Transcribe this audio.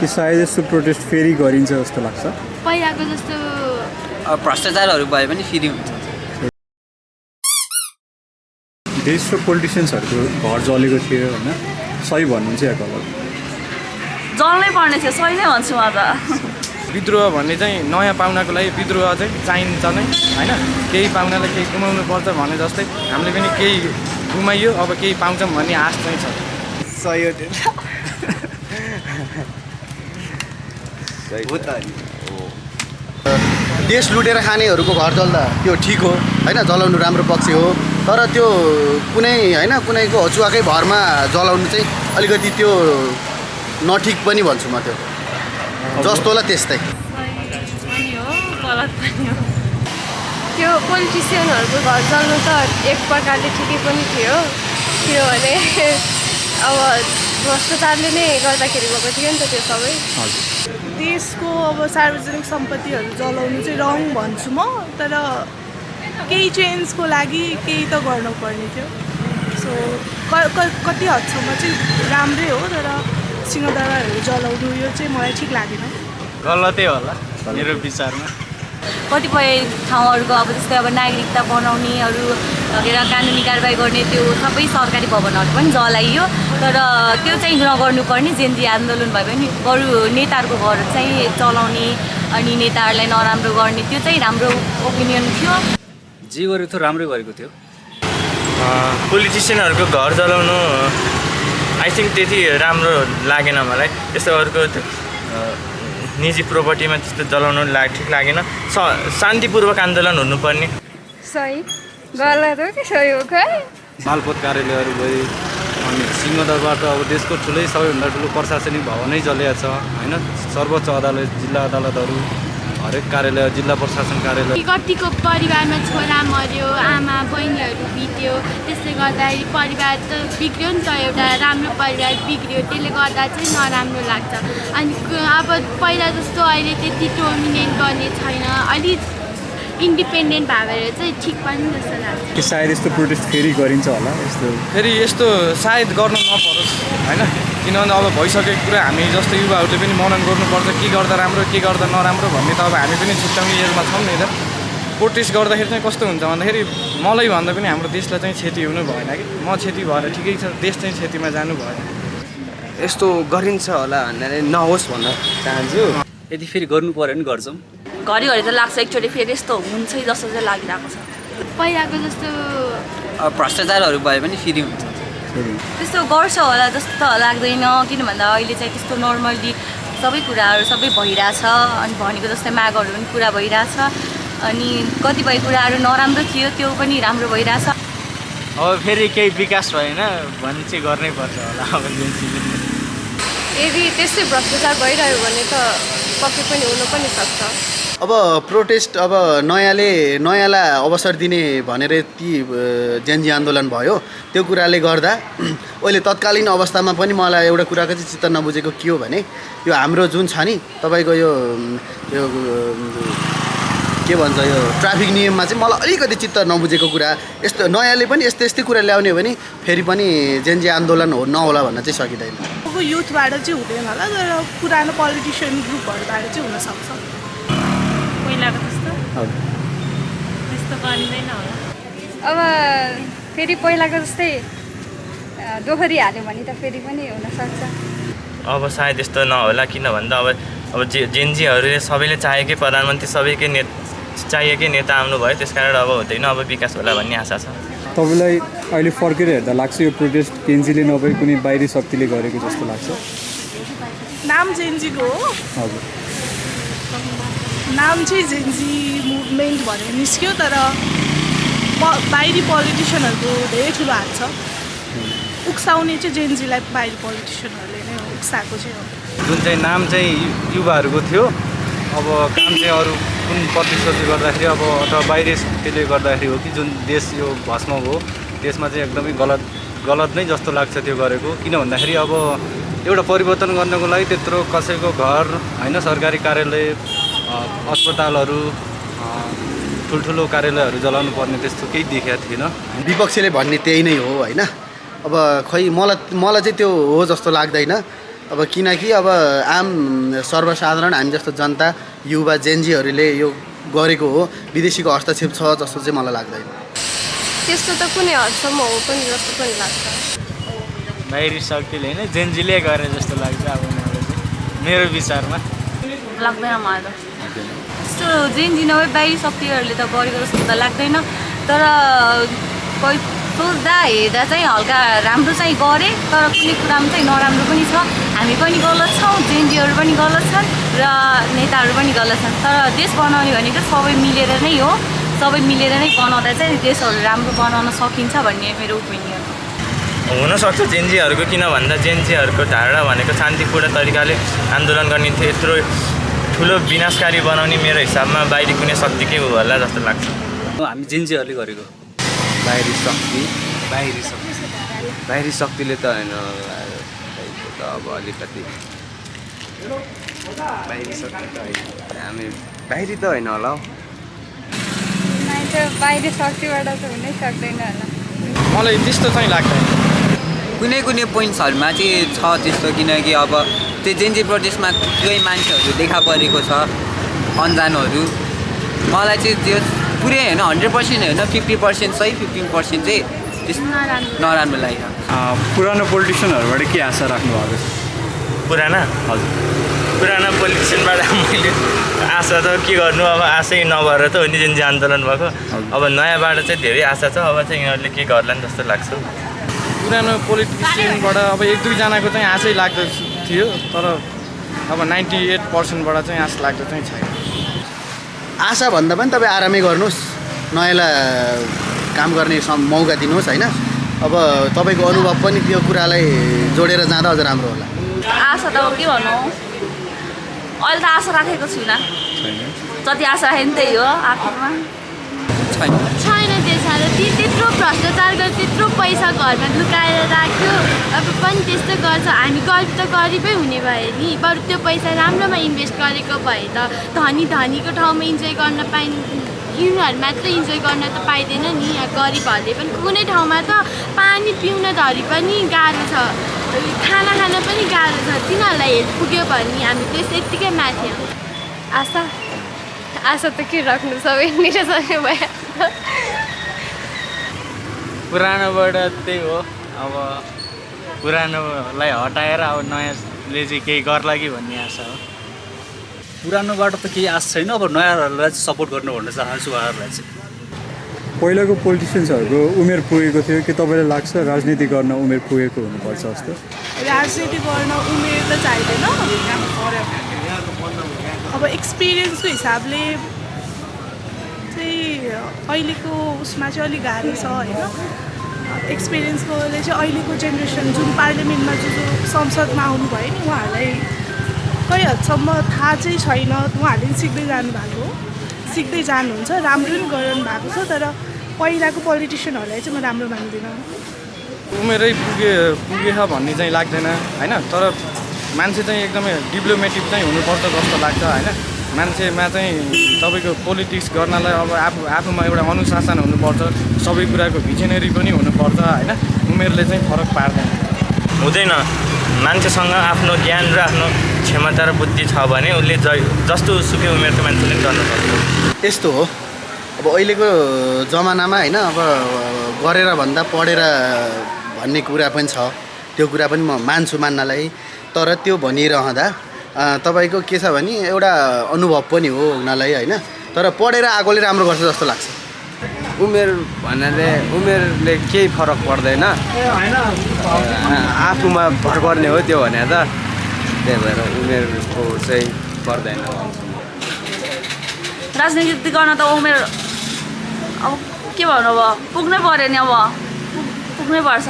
कि सायद यस्तो प्रोटेस्ट फेरि गरिन्छ जस्तो लाग्छ? पहिलाको जस्तो भ्रष्टाचारहरू भए पनि फेरि हुन्छ। देशको पोलिटिसियन्सहरूको घर जलेको थियो होइन, सही भन्नुहुन्छ या गलत? जल्नै पर्ने थियो, सही नै भन्छु म त। विद्रोह भन्ने चाहिँ नयाँ पाहुनाको लागि विद्रोह चाहिँ चाहिन्छ नै होइन। केही पाहुनालाई केही गुमाउनु पर्छ भने जस्तै हामीले पनि केही गुमाइयो, अब केही पाउँछौँ भन्ने आश चाहिँ छ। सही हो त्यो हो त। देश लुटेर खानेहरूको घर जल्दा त्यो ठिक हो होइन, जलाउनु राम्रो पक्ष हो। तर त्यो कुनै होइन कुनैको हचुवाकै भरमा जलाउनु चाहिँ अलिकति त्यो नठिक पनि भन्छु म। त्यो जस्तोलाई त्यस्तै त्यो पोलिटिसियनहरूको घर जल्नु त एक प्रकारले ठिकै पनि थियो, किनभने अब भ्रष्टाचारले नै गर्दाखेरि भएको थियो नि त त्यो सबै। देशको अब सार्वजनिक सम्पत्तिहरू जलाउनु चाहिँ रङ भन्छु म, तर केही चेन्जको लागि केही त गर्नुपर्ने थियो। सो कति हदसम्म चाहिँ राम्रै हो, तर सिंहदरबारहरू जलाउनु यो चाहिँ मलाई ठिक लागेन। गलतै होला मेरो विचारमा। कतिपय ठाउँहरूको अब जस्तै अब नागरिकता बनाउनेहरू कानुनी कारबाही गर्ने त्यो सबै सरकारी भवनहरू पनि जलाइयो। तर त्यो चाहिँ नगर्नुपर्ने, जेनजी आन्दोलन भए पनि बरु नेताहरूको घर चाहिँ चलाउने अनि नेताहरूलाई नराम्रो गर्ने, त्यो चाहिँ राम्रो ओपिनियन थियो। जे गरेको थियो राम्रै गरेको थियो। पोलिटिसियनहरूको घर जलाउनु आई थिङ्क त्यति राम्रो लागेन मलाई। यस्तो अर्को निजी प्रोपर्टीमा त्यस्तो जलाउनु ठिक लागेन। शान्तिपूर्वक आन्दोलन हुनुपर्ने। सही गलत हो कि सही हो खै? मालपोत कार्यालयहरू भयो, अनि सिंहदरबार त अब देशको ठुलै सबैभन्दा ठुलो प्रशासनिक भवनै जलेको छ होइन। सर्वोच्च अदालत, जिल्ला अदालतहरू, हरेक कार्यालय, जिल्ला प्रशासन कार्यालय। कतिको परिवारमा छोरा मर्यो, आमा बहिनीहरू बित्यो, त्यसले गर्दाखेरि परिवार त बिग्रियो नि त, एउटा राम्रो परिवार बिग्रियो, त्यसले गर्दा चाहिँ नराम्रो लाग्छ। अनि अब पहिला जस्तो अहिले त्यति डोमिनेट गर्ने छैन, अलिक इन्डिपेन्डेन्ट भएर चाहिँ ठिक पनि जस्तो लाग्छ। कि सायद यस्तो प्रोटेस्ट फेरि गरिन्छ होला? फेरि यस्तो सायद गर्न नपरोस् होइन, किनभने अब भइसकेको कुरा हामी जस्तो युवाहरूले पनि मनन गर्नुपर्छ, के गर्दा राम्रो के गर्दा नराम्रो भन्ने त अब हामी पनि छुट्याउने एजमा छौँ नि त। प्रोटेस्ट गर्दाखेरि चाहिँ कस्तो हुन्छ भन्दाखेरि मलाई भन्दा पनि हाम्रो देशलाई चाहिँ क्षति हुनु भएन कि, म क्षति भएर ठिकै छ, देश चाहिँ क्षतिमा जानु भएन। यस्तो गरिन्छ होला भनेर नहोस् भन्न चाहन्छु। यदि फेरि गर्नु पऱ्यो भने गर्छौँ। घरिघरि त लाग्छ एकचोटि फेरि यस्तो हुन्छ जस्तो चाहिँ लागिरहेको छ। पहिलाको जस्तो भ्रष्टाचारहरू भए पनि फेरि हुन्छ। त्यस्तो गर्छ होला जस्तो त लाग्दैन, किन भन्दा अहिले चाहिँ त्यस्तो नर्मल्ली सबै कुराहरू सबै भइरहेछ। अनि भनेको जस्तै मागहरू पनि पुरा भइरहेछ, अनि कतिपय कुराहरू नराम्रो थियो त्यो पनि राम्रो भइरहेछ। अब फेरि केही विकास भएन भने चाहिँ गर्नै पर्छ होला। अब यदि त्यस्तै भ्रष्टाचार भइरह्यो भने त पक्कै पनि हुनु पनि सक्छ। अब प्रोटेस्ट अब नयाँलाई अवसर दिने भनेर ती जेनजी आन्दोलन भयो, त्यो कुराले गर्दा अहिले तत्कालीन अवस्थामा पनि मलाई एउटा कुराको चाहिँ चित्त नबुझेको के हो भने यो हाम्रो जुन छ नि तपाईँको यो के भन्छ यो ट्राफिक नियममा चाहिँ मलाई अलिकति चित्त नबुझेको कुरा। यस्तो नयाँले पनि यस्तै कुरा ल्याउने हो भने फेरि पनि जेनजी आन्दोलन नहोला भन्न चाहिँ सकिँदैन। अब युथबाट चाहिँ हुँदैन होला, तर पुरानो पोलिटिसियन ग्रुपहरूबाट चाहिँ हुनसक्छ। पहिलाको त्यस्तो गरिँदैन होला। अब फेरि पहिलाको जस्तै दोहोरी हाल्यो भने त फेरि पनि हुनसक्छ। अब सायद यस्तो नहोला, किन भन्दा अब जेनजीहरूले सबैले चाहेकै प्रधानमन्त्री सबैकै चाहिएकै नेता आउनुभयो, त्यस कारण अब हुँदैन, अब विकास होला भन्ने आशा छ। तपाईँलाई अहिले फर्केर हेर्दा लाग्छ यो प्रोटेस्ट जेनजीले नभए कुनै बाहिरी शक्तिले गरेको जस्तो लाग्छ? नाम जेनजीको हो, हजुर। नाम चाहिँ जेनजी मुभमेन्ट भनेर निस्क्यो, तर बाहिरी पोलिटिसियनहरूको धेरै ठुलो हात छ। उक्साउने चाहिँ जेनजीलाई बाहिरी पोलिटिसियनहरूले नै उक्साएको चाहिँ हो। जुन चाहिँ नाम चाहिँ युवाहरूको थियो, अब काम चाहिँ अरू कुन प्रतिशोधले गर्दाखेरि अब अथवा बाहिरी शक्तिले गर्दाखेरि हो कि जुन देश यो भस्म भयो, त्यसमा चाहिँ एकदमै गलत नै जस्तो लाग्छ त्यो गरेको। किन भन्दाखेरि अब एउटा परिवर्तन गर्नको लागि त्यत्रो कसैको घर होइन, सरकारी कार्यालय, अस्पतालहरू, ठुल्ठुलो कार्यालयहरू जलाउनु पर्ने त्यस्तो केही देखेको थिएन। विपक्षीले भन्ने त्यही नै हो होइन। अब खै मलाई चाहिँ त्यो हो जस्तो लाग्दैन। अब किनकि अब आम सर्वसाधारण हामी जस्तो जनता युवा जेनजीहरूले यो गरेको हो, विदेशीको हस्तक्षेप छ जस्तो चाहिँ मलाई लाग्दैन। त्यस्तो त कुनै हदसम्म हो पनि जस्तो पनि लाग्छ। बाहिरी शक्तिले होइन जेनजीले गरे जस्तो लाग्छ अब उनीहरूले चाहिँ, मेरो विचारमा लाग्दैन मलाई त। त्यस्तो जेनजी नभए बाहिरी शक्तिहरूले त गरेको जस्तो त लाग्दैन। तर कोही सोच्दा हेर्दा चाहिँ हल्का राम्रो चाहिँ गरे, तर कुनै कुरामा चाहिँ नराम्रो पनि छ। हामी पनि गलत छौँ, जेनजीहरू पनि गलत छन् र नेताहरू पनि गलत छन्। तर देश बनाउने भनेको सबै मिलेर नै हो, सबै मिलेर नै बनाउँदा चाहिँ देशहरू राम्रो बनाउन सकिन्छ भन्ने मेरो ओपिनियन हो। हुनसक्छ जेनजीहरूको, किन भन्दा जेनजीहरूको धारणा भनेको शान्तिपूर्ण तरिकाले आन्दोलन गर्ने थियो। यत्रो ठुलो विनाशकारी बनाउने मेरो हिसाबमा बाहिरी कुनै शक्तिकै होला जस्तो लाग्छ। हामी जेनजीहरूले गरेको बाहिरी शक्ति बाहिरी शक्तिले त होइन त अब अलिकति बाहिरी शक्ति त होइन, हामी बाहिरी त होइन होला हौ। बाहिरी शक्तिबाट त हुनै सक्दैन होला। मलाई त्यस्तो चाहिँ लाग्दैन। कुनै कुनै पोइन्ट्सहरूमा चाहिँ छ त्यस्तो, किनकि अब त्यो जेनजी प्रोटेस्टमा केही मान्छेहरू देखा परेको छ अन्जानहरू। मलाई चाहिँ त्यो पुरै होइन 100% होइन, 50% सही 15% चाहिँ त्यस्तो नराम्रो लाग्यो। पुरानो पोलिटिसियनहरूबाट के आशा राख्नु भएको छ? पुराना पोलिटिसियनबाट मैले आशा त के गर्नु, अब आशै नभएर त हो नि जेनजी आन्दोलन भएको। अब नयाँबाट चाहिँ धेरै आशा छ, अब चाहिँ यिनीहरूले के गर्लान् जस्तो लाग्छ। पुरानो पोलिटिसियनबाट अब 1-2जनाको चाहिँ आशै लाग्दो थियो, तर अब 98%बाट चाहिँ आशा लाग्दो चाहिँ छैन। आशा भन्दा पनि तपाईँ आरामै गर्नुहोस्, नयाँलाई काम गर्ने मौका दिनुहोस् होइन। अब तपाईँको अनुभव पनि त्यो कुरालाई जोडेर जाँदा अझ राम्रो होला। आशा त के भन्नु, अहिले त आशा राखेको छुइनँ। जति आशा राखेँ नि त्यही हो आखिरमा। छैन देशमा त्यत्रो भ्रष्टाचार गर्छ, त्यत्रो पैसा घरमा लुकाएर राख्यो। अब पनि त्यस्तो गर्छ। हामी गरिब त गरिबै हुने भयो नि, बरु त्यो पैसा राम्रोमा इन्भेस्ट गरेको भए त धनीको ठाउँमा इन्जोय गर्न यिनीहरू मात्र इन्जोय गर्न त पाइँदैन नि। गरिबहरूले पनि कुनै ठाउँमा त पानी पिउन धरि पनि गाह्रो छ, खाना खान पनि गाह्रो छ। तिनीहरूलाई हेल्प पुग्यो भने हामी त्यस यत्तिकै माथि हौँ। आशा त के राख्नु, सबै निराशा भयो। पुरानोबाट त्यही हो, अब पुरानोलाई हटाएर अब नयाँले चाहिँ केही गर्ला कि भन्ने आशा हो। पुरानोबाट त केही आश छैन, अब नयाँहरूलाई चाहिँ सपोर्ट गर्नु भन्न चाहन्छु उहाँहरूलाई चाहिँ। पहिलाको पोलिटिसियन्सहरूको उमेर पुगेको थियो कि तपाईँलाई लाग्छ राजनीति गर्न उमेर पुगेको हुनुपर्छ जस्तो? राजनीति गर्न उमेर त चाहिँदैन। अब एक्सपिरियन्सको हिसाबले चाहिँ अहिलेको उसमा चाहिँ अलिक गाह्रो छ होइन। एक्सपिरियन्सकोले चाहिँ अहिलेको जेनेरेसन जुन पार्लियामेन्टमा जो संसदमा आउनुभयो नि, उहाँहरूलाई कति हदसम्म थाहा चाहिँ छैन। उहाँहरूले सिक्दै जानुहुन्छ, राम्रो पनि गरिरहनु भएको छ। तर पहिलाको पोलिटिसियनहरूलाई चाहिँ म राम्रो मान्दिनँ। उमेरै पुगेछ भन्ने चाहिँ लाग्दैन होइन, तर मान्छे चाहिँ एकदमै डिप्लोमेटिक चाहिँ हुनुपर्छ जस्तो लाग्छ होइन। मान्छेमा चाहिँ तपाईँको पोलिटिक्स गर्नलाई अब आफूमा एउटा अनुशासन हुनुपर्छ, सबै कुराको भिजनरी पनि हुनुपर्छ होइन। उमेरले चाहिँ फरक पार्दैन, हुँदैन। मान्छेसँग आफ्नो ज्ञान र आफ्नो क्षमता र बुद्धि छ भने उसले जस्तो सुकै उमेरको मान्छेले पनि गर्न सक्छ। यस्तो हो अब अहिलेको जमानामा होइन। अब गरेर भन्दा पढेर भन्ने कुरा पनि छ, त्यो कुरा पनि म मान्छु मान्नलाई। तर त्यो भनिरहँदा तपाईँको के छ भने एउटा अनुभव पनि हो हुनलाई होइन। तर पढेर आएकोले राम्रो गर्छ जस्तो लाग्छ। उमेरले केही फरक पर्दैन, आफूमा भर पर्ने हो त्यो भने त। त्यही भएर उमेरको चाहिँ पर्दैन। राजनीति गर्न त उमेर अब के भन्नु, अब पुग्नै पऱ्यो नि, अब पुग्नै पर्छ।